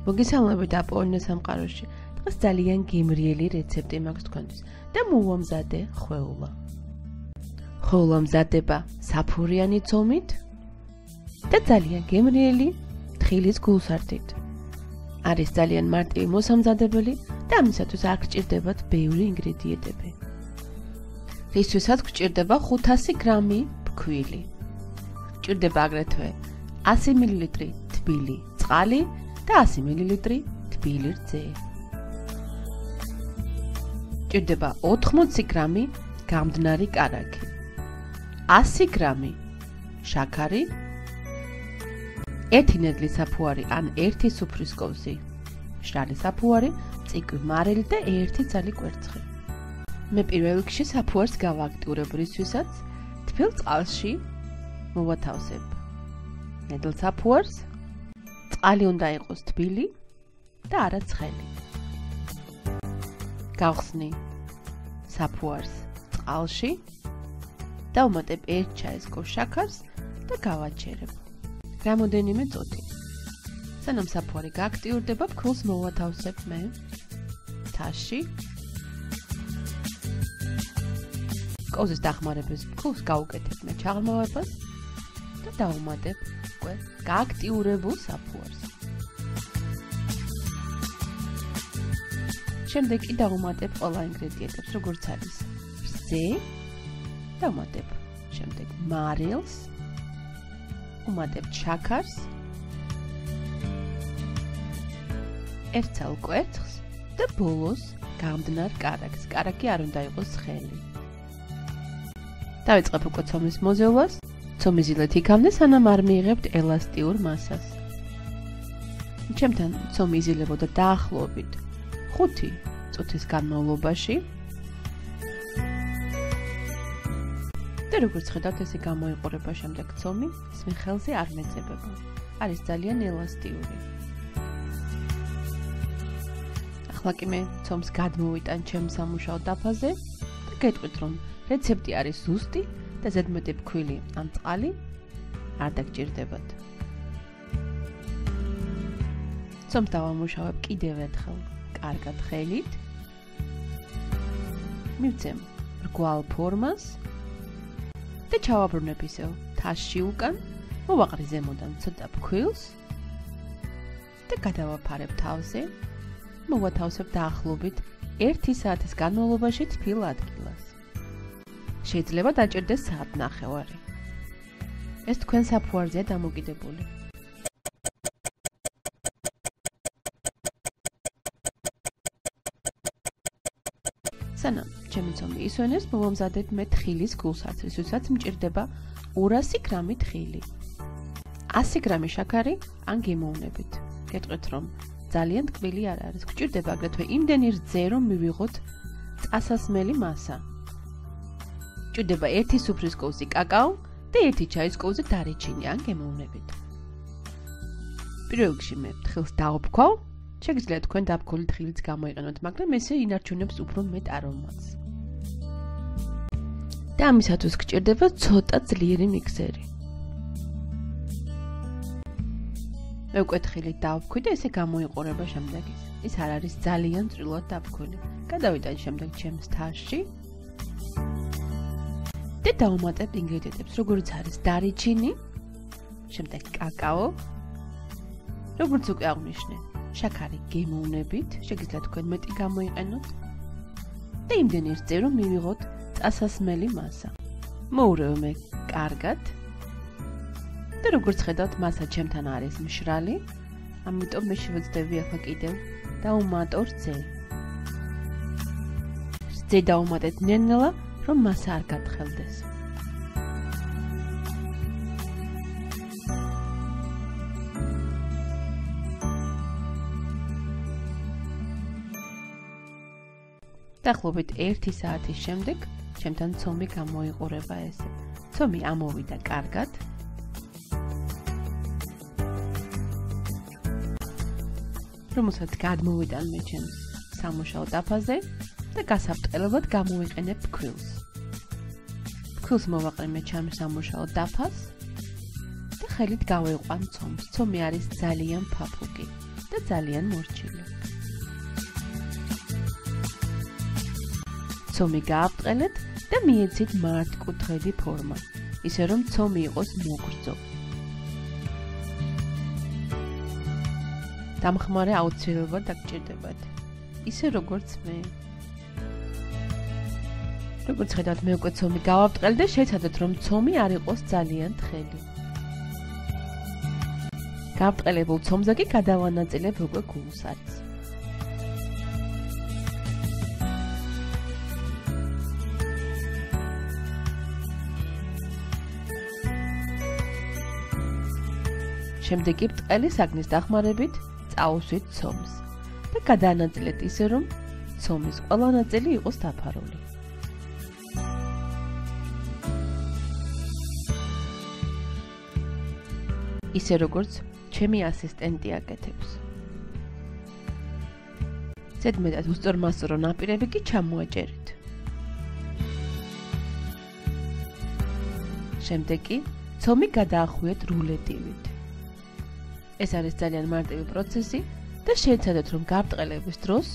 მოგესალმებით აპოლონე სამყაროში. დღეს ძალიან გემრიელი რეცეპტი მაქვს თქვენთვის და მოვამზადე ხვეულა. ხვეულა მზადება საფურიანი ცომით და ძალიან გემრიელი თხილის გულსართით. არის ძალიან მარტივი მოსამზადებელი და ამისათვის არ გჭირდებათ ბევრი ინგრედიენტები. რისთვისაც გჭირდება 500 გრამი ფქვილი. გჭირდება აგრეთვე 100 მl თბილი წყალი და 100 ml თბილი რძე. გჭირდება 80 გრამი გამდნარი კარაქი, 100 გრამი შაქარი, 1 ნედლი საფუარი ან 1 სუფრის კოვზი, მშრალი საფუარი, წიკვი მარილი და 1 ძალი კვერცხი. მე პირველ რიგში საფუარს გავაქტიურებ, რისთვისაც თბილ წყალში მოვათავსებ ნედლ საფუარს. წყალი უნდა იყოს თბილი და არა ცხელი. გავხსნი საფუარს წყალში და ვუმატებ 1 ჩაის კოს შაქარს და გავაჩერებ რამოდენიმე წუთი. სანამ საფუარი გააქტიურდება, ფქვილს მოვათავსებ მე თაში. კოვზის დახმარების ფქვილს გავუკეთებ მე ჩაღრმავებას და დავუმატებ უკვე გააქტიურებულ საფუარს. შემდეგ კი დავუმატებ ყველა ინგრედიენტებს, როგორც არის რძე, დავუმატებ შემდეგ მარილს, ვუმატებ შაქარს, 1 ძალ კვერცხს და ბოლოს გამდნარ კარაქს. კარაქი არ უნდა იყოს ცხელი. დავიწყებ უკვე ცომის მოზევლას. ცომი ზილეთ იქამდე, სანამ არ მიიღებთ ელასტიურ მასას. ჩემთან ცომი იზილებოდა დაახლოებით 5 წუთის განმავლობაში. და როგორც ხედავთ, ესე გამოიყურება შემდეგ ცომი, ის მე ხელზე არ მეძებება. არის ძალიან ელასტიური. ახლა კი მე ცომს გადმოვიტან ჩემ სამუშაო დაფაზე და გეტყვით, რომ რეცეპტი არის ზუსტი და ზედმეტი ფქვილი ან წყალი არ დაგჭირდებათ. ცომს დავამუშავებ კიდევ ერთხელ კარგად ხელით. მივცემ რგვალ ფორმას და ჩავაბრუნებ ისევ თასში უკან, მოვაყრი ზემოდან ცოტა ფქვილს და გადავაფარებ თავზე. მოვათავსებ დაახლოებით 1 საათის განმავლობაში თბილ ადგილას. შეიძლება დაჭირდეს საათნახევარი. ეს თქვენ საფუარზეა დამოკიდებული. სანამ ჩემი ცომი ისვენებს, მოვამზადებ მე თხილის გულსარს, რისთვისაც მჭირდება 200 გრამი თხილი, 100 გრამი შაქარი ან გემოვნებით. გეტყვით, რომ ძალიან ტკბილი არ არის. გჭირდება აგრეთვე იმდენი რძე, რომ მივიღოთ წასასმელი მასა. გჭირდება 1 სუფრის კოვზი კაკაო და 1 ჩაის კოვზი დარიჩინი ან გემოვნებით. პირველ რიგში მე თხილს დავფქვავ. შეგიძლიათ თქვენ დაფქული თხილიც გამოიყენოთ, მაგრამ ესე ინარჩუნებს უფრო მეტ არომატს. და ამისათვის გჭირდება ცოტა ძლიერი მიქსერი. მე უკვე თხილით დავფქვი და ესე გამოიყურება შემდეგ ის. ის არ არის ძალიან წვრილად დაფქვილი. გადავიტან შემდეგ ჩემს თასში და დავუმატებ ინგრედიენტებს, როგორც არის დარიჩინი, შემდეგ კაკაო, როგორც უკვე აღნიშნე, შაქარი გემოვნებით, შეგიძლიათ თქვენ მეტი გამოიყენოთ და იმდენი რძე, რომ მივიღოთ წასასმელი მასა. მოურევ მე კარგად და როგორც ხედავთ, მასა ჩემთან არის მშრალი, ამიტომ მე შევეცდები ახლა კიდევ დავუმატო რძე. რძე დავუმატეთ ნელ-ნელა, რომ მასა არ გათხელდეს. დაახლოებით 1 საათის შემდეგ ჩემთან ცომი გამოიყურება ესე. ცომი ამოვიდა კარგად. რომელსაც გადმოვიტან მე ჩემს სამუშაო დაფაზე და გასაბრწყინებლად გამოვიყენებ ფქვილს. ფქვილს მოვაყრე მე ჩემს სამუშაო დაფას და ხელით გავეყვან ცომს. ცომი არის ძალიან ფაფუგი და ძალიან მორჩილი. ცომი გააბრტყელეთ და მიეცით მართკუთხედი ფორმა, ისე რომ ცომი იყოს მოგრძო. დამხმარე აუცილებლად დაგჭირდებათ, ისე როგორც მე. როგორც ხედავთ, მე უკვე ცომი გავაბრტყელი და შეცადოთ, რომ ცომი არ იყოს ძალიან თხელი. გაბრტყელებულ ცომზე კი გადავანაწილებ უკვე გულსარცს. შემდეგ კი ბრტყელი საგნის დახმარებით წაუსვით ცომს და გადაანაწილეთ ისე, რომ ცომის ყველა ნაწილი იყოს დაფარული. ისე როგორც ჩემი ასისტენტი აკეთებს. ზედმეტად უსწორმასწორო ნაპირები კი ჩამოაჭერეთ. შემდეგ კი ცომი გადაახვიეთ რულეტივით. ეს არის ძალიან მარტივი პროცესი და შეეცადეთ, რომ გაბრტყელების დროს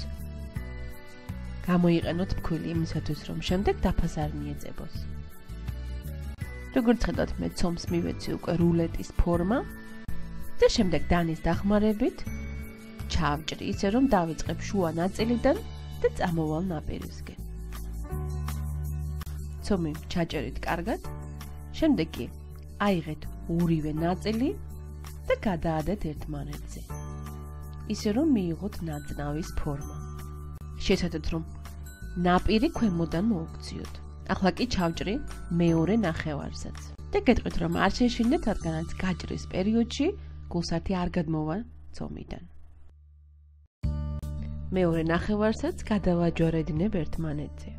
გამოიყენოთ ფქვილი იმისათვის, რომ შემდეგ დაფას არ მიეწებოს. როგორც ხედავთ, მე ცომს მივეცი უკვე რულეტის ფორმა და შემდეგ დანის დახმარებით ჩავჭრი ისე, რომ დავიწყებ შუა ნაწილიდან და წამოვალ ნაპირისკენ. ცომი ჩაჭერით კარგად, შემდეგ კი აიღეთ ორივე ნაწილი და გადაადეთ ერთმანეთზე, ისე რომ მიიღოთ ნაწნავის ფორმა. შეეცადეთ, რომ ნაპირი ქვემოდან მოუქციოთ. ახლა კი ჩავჭრი მეორე ნახევარსაც და გეტყვით, რომ არ შეშინდეთ, რადგანაც გაჭრის პერიოდში გულსართი არ გადმოვა ცომიდან. მეორე ნახევარსაც გადავაჯვარედინებ ერთმანეთზე.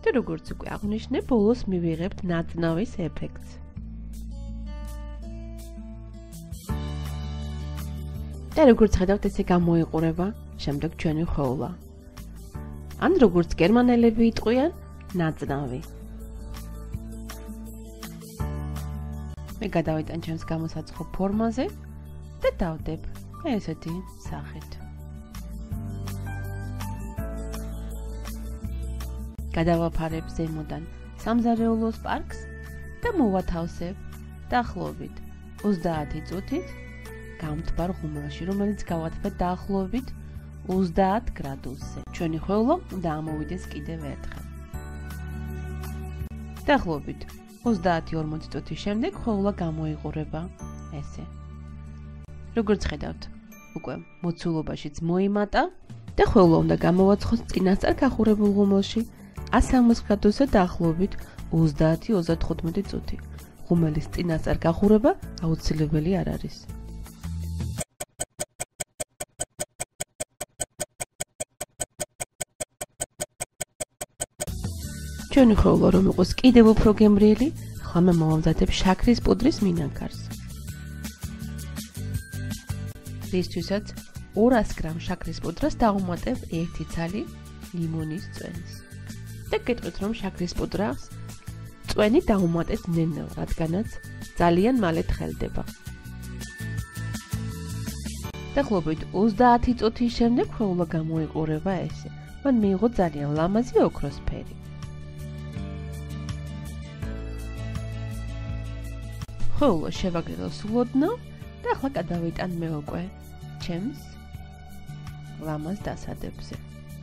და როგორც უკვე აღნიშნე, ბოლოს მივიღებთ ნაწნავის ეფექტს. და როგორც ხედავთ, ესე გამოიყურება შემდეგ ჩვენი ხოვლა. ან როგორც გერმანელები იტყვიან, ნაწნავი. მე გადავიტან ჩემს გამოსაცხო ფორმაზე და დავდებ ესეთი სახით. გადავაფარებ ზემოდან სამზარეულოს პარკს და მოვათავსებ დაახლოებით 30 წუთით გამთბარ ღუმელში, რომელიც გავათბეთ დაახლოებით 30 გრადუსზე. ჩვენი ხოვლა უნდა ამოვიდეს კიდევ ერთხელ. დაახლოებით 30-40 წუთის შემდეგ ხოვლა გამოიყურება ესე. როგორც ხედავთ, უკვე მოცულობაშიც მოიმატა და ხოვლა უნდა გამოვაცხოს წინასწარ გახურებულ ღუმელში 160 გრადუსზე დაახლოებით 30-35 წუთი. ღუმელის წინასწარ გახურება აუცილებელი არ არის. ჩვენი ხოვლა რომ იყოს კიდევ უფრო გემრიელი, ახლა მე მოვამზადებ შაქრის პუდრის მინანქარს. რისთვისაც 200 გრამ შაქრის პუდრას დავუმატებ 1 ცალი ლიმონის წვენს. და გეტყვით, რომ შაქრის პუდრას წვენი დავუმატეთ ნენელ, რადგანაც ძალიან მალე თხელდება. დაახლოებით 30 წუთის შემდეგ ხოვლა გამოიყურება ესე. მან მიიღო ძალიან ლამაზი ოქროსფერი. ხოვლა შევაგრილო სულოდნო და ახლა გადავიტან მე უკვე ჩემს ლამაზ დასადებზე.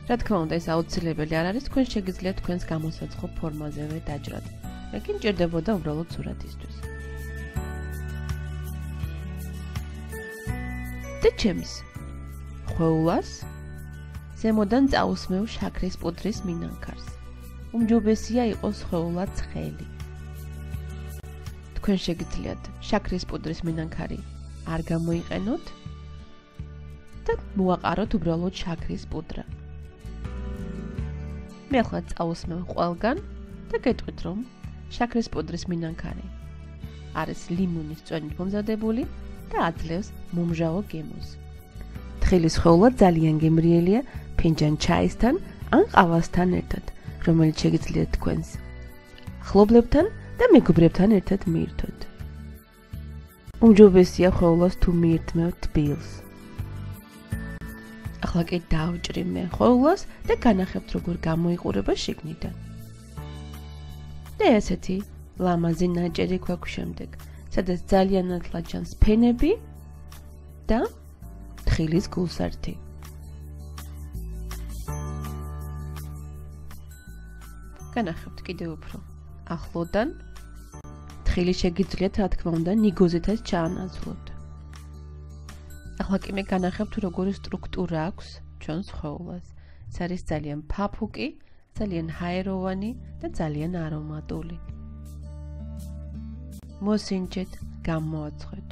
რა თქმა უნდა, ეს აუცილებელი არ არის, თქვენ შეგიძლიათ თქვენს გამოსაცხო ფორმაზევე დაჭრათ. მე კი მჭირდებოდა უბრალოდ სურათისთვის. და ჩემს ხოვლას ზემოდან წაუსმევ შაქრის პუდრის მინანქარს. უმჯობესია იყოს ხოვლა ცხელი. თქვენ შეგიძლიათ შაქრის პუდრის მინანქარი არ გამოიყენოთ და მოაყაროთ უბრალოდ შაქრის პუდრა. მე ახლა წაუსმევ ყველგან და გეტყვით, რომ შაქრის პუდრის მინანქარი არის ლიმონის წვენით მომზადებული და აძლევს მომჟავო გემოს. თხილის ხოვლა ძალიან გემრიელია ფინჯან ჩაისთან ან ყავასთან ერთად, რომელიც შეგიძლიათ თქვენს ხლობლებთან და მეგობრებთან ერთად მიირთოთ. უმჯობესია ხოვლას თუ მიირთმევთ თბილს. ახლა კი დავჭრი მე ხოვლას და განახებთ როგორ გამოიყურება შიგნიდან. და ესეთი ლამაზი ნაჭერი გვაქვს შემდეგ, სადაც ძალიან ნათლად ჩანს ფენები და თხილის გულსართი. განახებთ კიდევ უფრო ახლოდან. თხილი შეგიძლიათ რა თქმა უნდა ნიგოზითაც ჩაანაცვლოთ. ახლა კი მე განახებთ როგორი სტრუქტურა აქვს ჩვენს ხოვლას. ეს არის ძალიან ფაფუკი, ძალიან ჰაეროვანი და ძალიან არომატული. მოსინჯეთ, გამოაცხეთ.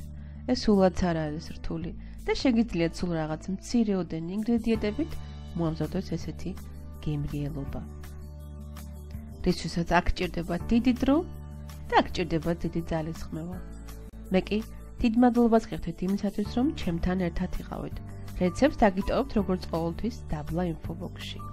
ეს სულაც არ არის რთული და შეგიძლიათ სულ რაღაც მცირეოდენ ინგრედიენტებით მოამზადოთ ესეთი გემრიელობა. რისთვისაც აქ ჭირდებათ დიდი დრო და აქ ჭირდებათ დიდი ძალისხმევა. მე კი დიდ მადლობას გიხდით იმისათვის, რომ ჩემთან ერთად იყავით. რეცეპტს დაგიტოვებთ როგორც ყოველთვის დაბლა ინფობოქსში.